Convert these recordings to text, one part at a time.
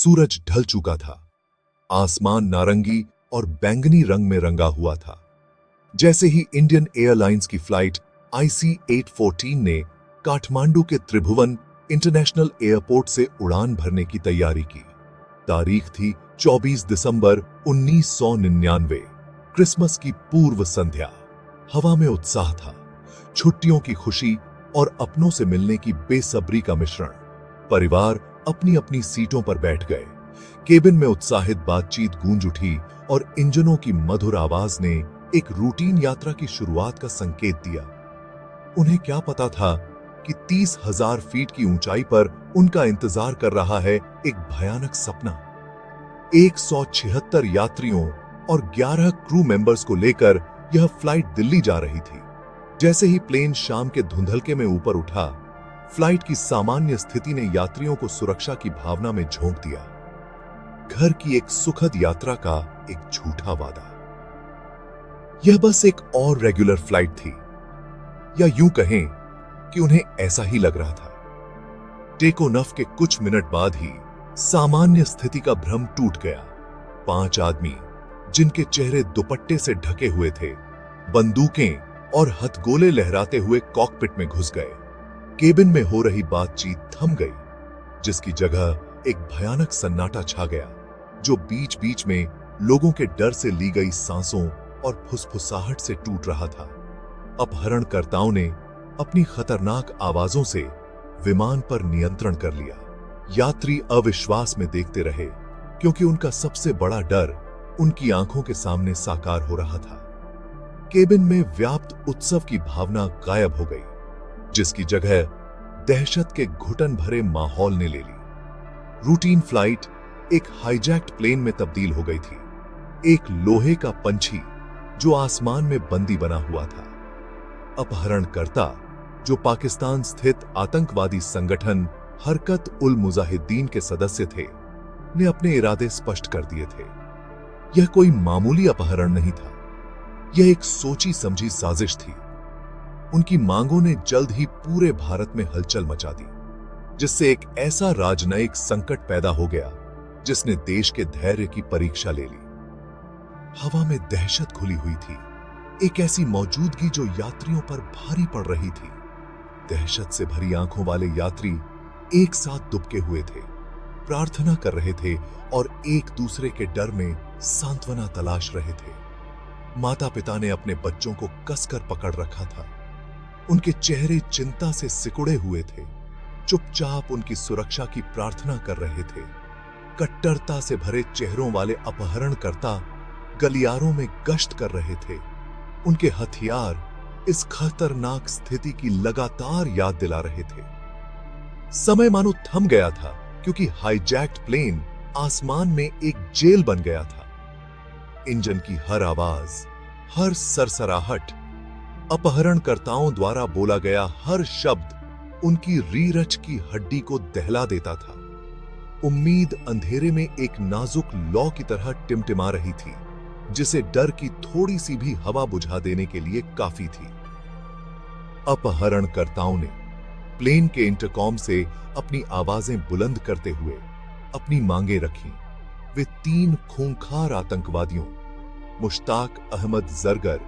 सूरज ढल चुका था। आसमान नारंगी और बैंगनी रंग में रंगा हुआ था। जैसे ही इंडियन एयरलाइंस की फ्लाइट IC-814 ने काठमांडू के त्रिभुवन इंटरनेशनल एयरपोर्ट से उड़ान भरने की तैयारी की। तारीख थी 24 दिसंबर 1999, क्रिसमस की पूर्व संध्या। हवा में उत्साह था, छुट्टियों की खुशी और अपनों से मिलने की बेसब्री का मिश्रण। परिवार अपनी अपनी सीटों पर बैठ गए। केबिन में उत्साहित बातचीत गूंज उठी और इंजनों की मधुर आवाज ने एक रूटीन यात्रा की शुरुआत का संकेत दिया। उन्हें क्या पता था कि 30,000 फीट की ऊंचाई पर उनका इंतजार कर रहा है एक भयानक सपना। 176 यात्रियों और 11 क्रू मेंबर्स को लेकर यह फ्लाइट दिल्ली जा रही थी। जैसे ही प्लेन शाम के धुंधलके में ऊपर उठा, फ्लाइट की सामान्य स्थिति ने यात्रियों को सुरक्षा की भावना में झोंक दिया। घर की एक सुखद यात्रा का एक झूठा वादा। यह बस एक और रेगुलर फ्लाइट थी, या यूं कहें कि उन्हें ऐसा ही लग रहा था। टेक ऑफ के कुछ मिनट बाद ही सामान्य स्थिति का भ्रम टूट गया। 5 आदमी, जिनके चेहरे दुपट्टे से ढके हुए थे, बंदूकें और हथगोले लहराते हुए कॉकपिट में घुस गए। केबिन में हो रही बातचीत थम गई, जिसकी जगह एक भयानक सन्नाटा छा गया, जो बीच बीच में लोगों के डर से ली गई सांसों और फुसफुसाहट से टूट रहा था। अपहरणकर्ताओं ने अपनी खतरनाक आवाजों से विमान पर नियंत्रण कर लिया। यात्री अविश्वास में देखते रहे, क्योंकि उनका सबसे बड़ा डर उनकी आंखों के सामने साकार हो रहा था। केबिन में व्याप्त उत्सव की भावना गायब हो गई, जिसकी जगह दहशत के घुटन भरे माहौल ने ले ली। रूटीन फ्लाइट एक हाईजैक्ड प्लेन में तब्दील हो गई थी, एक लोहे का पंछी जो आसमान में बंदी बना हुआ था। अपहरणकर्ता, जो पाकिस्तान स्थित आतंकवादी संगठन हरकत उल मुजाहिदीन के सदस्य थे, ने अपने इरादे स्पष्ट कर दिए थे। यह कोई मामूली अपहरण नहीं था, यह एक सोची समझी साजिश थी। उनकी मांगों ने जल्द ही पूरे भारत में हलचल मचा दी, जिससे एक ऐसा राजनयिक संकट पैदा हो गया जिसने देश के धैर्य की परीक्षा ले ली। हवा में दहशत घुली हुई थी, एक ऐसी मौजूदगी जो यात्रियों पर भारी पड़ रही थी। दहशत से भरी आंखों वाले यात्री एक साथ दुबके हुए थे, प्रार्थना कर रहे थे और एक दूसरे के डर में सांत्वना तलाश रहे थे। माता पिता ने अपने बच्चों को कसकर पकड़ रखा था। उनके चेहरे चिंता से सिकुड़े हुए थे, चुपचाप उनकी सुरक्षा की प्रार्थना कर रहे थे। कट्टरता से भरे चेहरों वाले अपहरणकर्ता गलियारों में गश्त कर रहे थे। उनके हथियार इस खतरनाक स्थिति की लगातार याद दिला रहे थे। समय मानो थम गया था, क्योंकि हाईजैक्ड प्लेन आसमान में एक जेल बन गया था। इंजन की हर आवाज, हर सरसराहट, अपहरणकर्ताओं द्वारा बोला गया हर शब्द उनकी रीरच की हड्डी को दहला देता था। उम्मीद अंधेरे में एक नाजुक लौ की तरह टिमटिमा रही थी, जिसे डर की थोड़ी सी भी हवा बुझा देने के लिए काफी थी। अपहरणकर्ताओं ने प्लेन के इंटरकॉम से अपनी आवाजें बुलंद करते हुए अपनी मांगें रखीं। वे 3 खूंखार आतंकवादियों, मुश्ताक अहमद जरगर,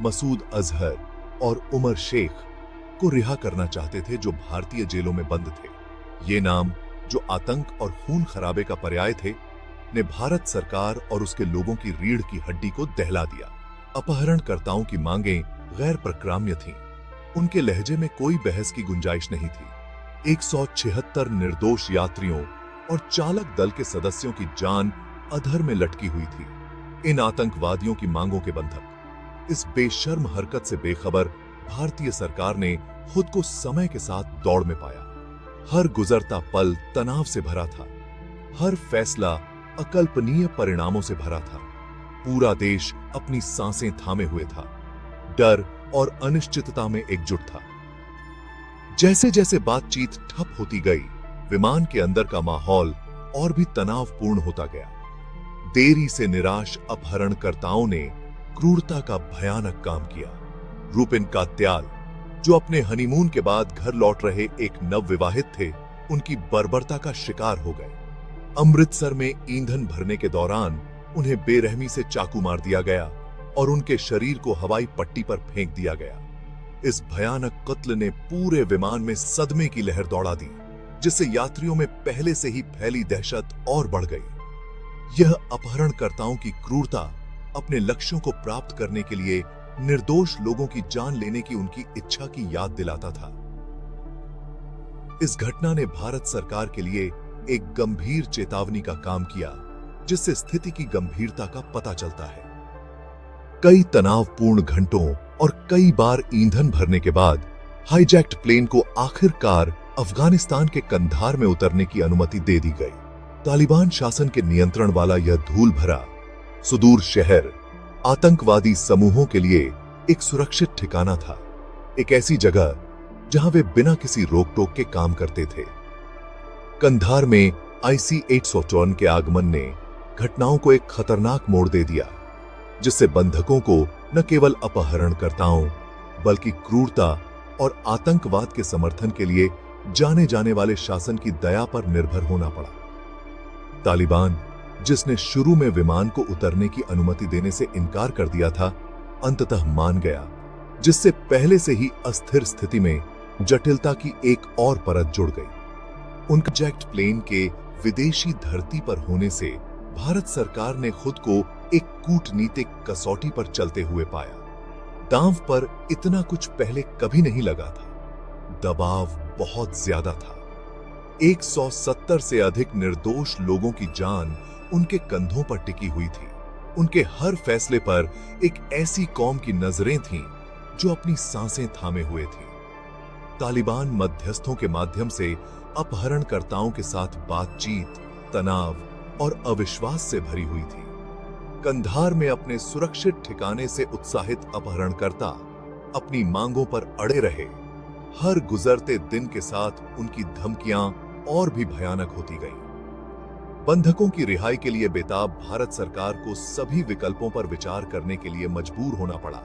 मसूद अजहर और उमर शेख को रिहा करना चाहते थे, जो भारतीय जेलों में बंद थे। ये नाम, जो आतंक और खून खराबे का पर्याय थे, ने भारत सरकार और उसके लोगों की रीढ़ की हड्डी को दहला दिया। अपहरणकर्ताओं की मांगें गैर प्रक्राम्य थीं। उनके लहजे में कोई बहस की गुंजाइश नहीं थी। 176 निर्दोष यात्रियों और चालक दल के सदस्यों की जान अधर में लटकी हुई थी। इन आतंकवादियों की मांगों के बंधक, इस बेशर्म हरकत से बेखबर भारतीय सरकार ने खुद को समय के साथ दौड़ में पाया। हर गुजरता पल तनाव से भरा था, हर फैसला अकल्पनीय परिणामों से भरा था। पूरा देश अपनी सांसें थामे हुए था, डर और अनिश्चितता में एकजुट था। जैसे जैसे बातचीत ठप होती गई, विमान के अंदर का माहौल और भी तनावपूर्ण होता गया। देरी से निराश अपहरणकर्ताओं ने क्रूरता का भयानक काम किया। रूपिन कात्याल, जो अपने हनीमून के बाद घर लौट रहे एक नवविवाहित थे, उनकी बर्बरता का शिकार हो गए। अमृतसर में ईंधन भरने के दौरान उन्हें बेरहमी से चाकू मार दिया गया और उनके शरीर को हवाई पट्टी पर फेंक दिया गया। इस भयानक कत्ल ने पूरे विमान में सदमे की लहर दौड़ा दी, जिससे यात्रियों में पहले से ही फैली दहशत और बढ़ गई। यह अपहरणकर्ताओं की क्रूरता अपने लक्ष्यों को प्राप्त करने के लिए निर्दोष लोगों की जान लेने की उनकी इच्छा की याद दिलाता था। इस घटना ने भारत सरकार के लिए एक गंभीर चेतावनी का काम किया, जिससे स्थिति की गंभीरता का पता चलता है। कई तनावपूर्ण घंटों और कई बार ईंधन भरने के बाद हाईजैक्ड प्लेन को आखिरकार अफगानिस्तान के कंधार में उतरने की अनुमति दे दी गई। तालिबान शासन के नियंत्रण वाला यह धूल भरा सुदूर शहर आतंकवादी समूहों के लिए एक सुरक्षित ठिकाना था, एक ऐसी जगह जहां वे बिना किसी रोक टोक के काम करते थे। कंधार में IC-854 के आगमन ने घटनाओं को एक खतरनाक मोड़ दे दिया, जिससे बंधकों को न केवल अपहरणकर्ताओं बल्कि क्रूरता और आतंकवाद के समर्थन के लिए जाने जाने वाले शासन की दया पर निर्भर होना पड़ा। तालिबान, जिसने शुरू में विमान को उतरने की अनुमति देने से इनकार कर दिया था, अंततः मान गया, जिससे पहले से ही अस्थिर स्थिति में जटिलता की एक और परत जुड़ गई। उनका जेट प्लेन के विदेशी धरती पर होने से भारत सरकार ने खुद को एक कूटनीतिक कसौटी पर चलते हुए पाया। दांव पर इतना कुछ पहले कभी नहीं लगा था। दबाव बहुत ज्यादा था। 170 से अधिक निर्दोष लोगों की जान उनके कंधों पर टिकी हुई थी। उनके हर फैसले पर एक ऐसी कौम की नजरें थीं जो अपनी सांसें थामे हुए थी। तालिबान मध्यस्थों के माध्यम से अपहरणकर्ताओं के साथ बातचीत, तनाव और अविश्वास से भरी हुई थी। कंधार में अपने सुरक्षित ठिकाने से उत्साहित अपहरणकर्ता अपनी मांगों पर अड़े रहे। हर गुजरते दिन के साथ उनकी धमकियां और भी भयानक होती गईं। बंधकों की रिहाई के लिए बेताब भारत सरकार को सभी विकल्पों पर विचार करने के लिए मजबूर होना पड़ा,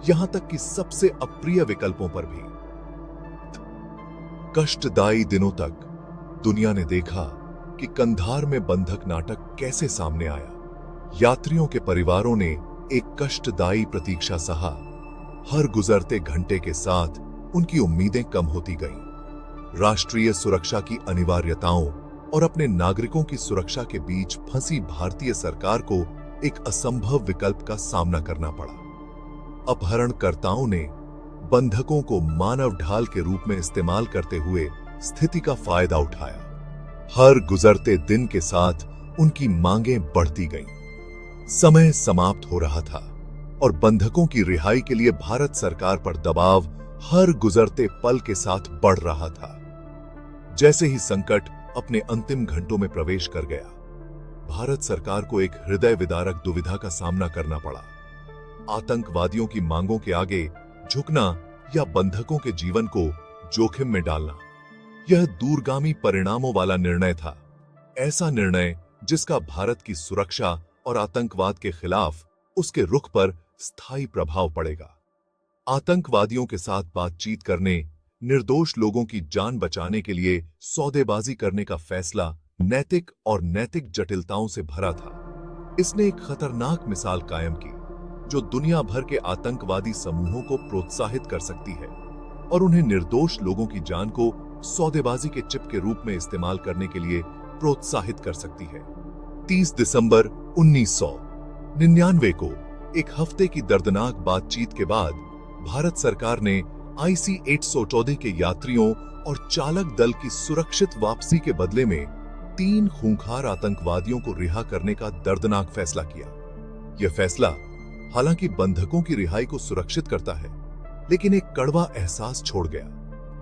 यहां तक कि सबसे अप्रिय विकल्पों पर भी। कष्टदायी दिनों तक दुनिया ने देखा कि कंधार में बंधक नाटक कैसे सामने आया। यात्रियों के परिवारों ने एक कष्टदायी प्रतीक्षा सहा। हर गुजरते घंटे के साथ उनकी उम्मीदें कम होती गईं। राष्ट्रीय सुरक्षा की अनिवार्यताओं और अपने नागरिकों की सुरक्षा के बीच फंसी भारतीय सरकार को एक असंभव विकल्प का सामना करना पड़ा। अपहरणकर्ताओं ने बंधकों को मानव ढाल के रूप में इस्तेमाल करते हुए स्थिति का फायदा उठाया। हर गुजरते दिन के साथ उनकी मांगें बढ़ती गईं। समय समाप्त हो रहा था और बंधकों की रिहाई के लिए भारत सरकार पर दबाव हर गुजरते पल के साथ बढ़ रहा था। जैसे ही संकट अपने अंतिम घंटों में प्रवेश कर गया, भारत सरकार को एक हृदय विदारक दुविधा का सामना करना पड़ा। आतंकवादियों की मांगों के आगे झुकना या बंधकों के जीवन को जोखिम में डालना, यह दूरगामी परिणामों वाला निर्णय था। ऐसा निर्णय जिसका भारत की सुरक्षा और आतंकवाद के खिलाफ उसके रुख पर स्थायी प्रभाव पड़ेगा। आतंकवादियों के साथ बातचीत करने, निर्दोष लोगों की जान बचाने के लिए सौदेबाजी करने का फैसला नैतिक और नैतिक जटिलताओं से भरा था। इसने एक खतरनाक मिसाल कायम की जो दुनिया भर के आतंकवादी समूहों को प्रोत्साहित कर सकती है और उन्हें निर्दोष लोगों की जान को सौदेबाजी के चिप के रूप में इस्तेमाल करने के लिए प्रोत्साहित कर सकती है। 30 दिसंबर 1999 को एक हफ्ते की दर्दनाक बातचीत के बाद भारत सरकार ने IC-814 के यात्रियों और चालक दल की सुरक्षित वापसी के बदले में 3 खूंखार आतंकवादियों को रिहा करने का दर्दनाक फैसला किया। यह फैसला हालांकि बंधकों की रिहाई को सुरक्षित करता है, लेकिन एक कड़वा एहसास छोड़ गया,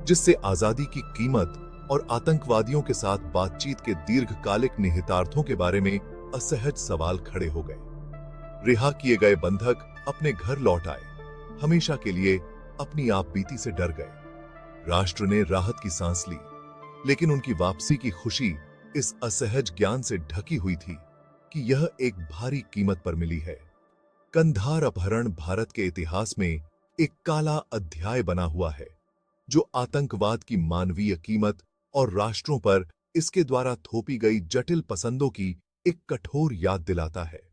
जिससे आजादी की कीमत और आतंकवादियों के साथ बातचीत के दीर्घकालिक निहितार्थों के बारे में असहज सवाल खड़े हो गए। रिहा किए गए बंधक अपने घर लौट आए, हमेशा के लिए अपनी आप बीती से डर गए। राष्ट्र ने राहत की सांस ली, लेकिन उनकी वापसी की खुशी इस असहज ज्ञान से ढकी हुई थी कि यह एक भारी कीमत पर मिली है। कंधार अपहरण भारत के इतिहास में एक काला अध्याय बना हुआ है, जो आतंकवाद की मानवीय कीमत और राष्ट्रों पर इसके द्वारा थोपी गई जटिल पसंदों की एक कठोर याद दिलाता है।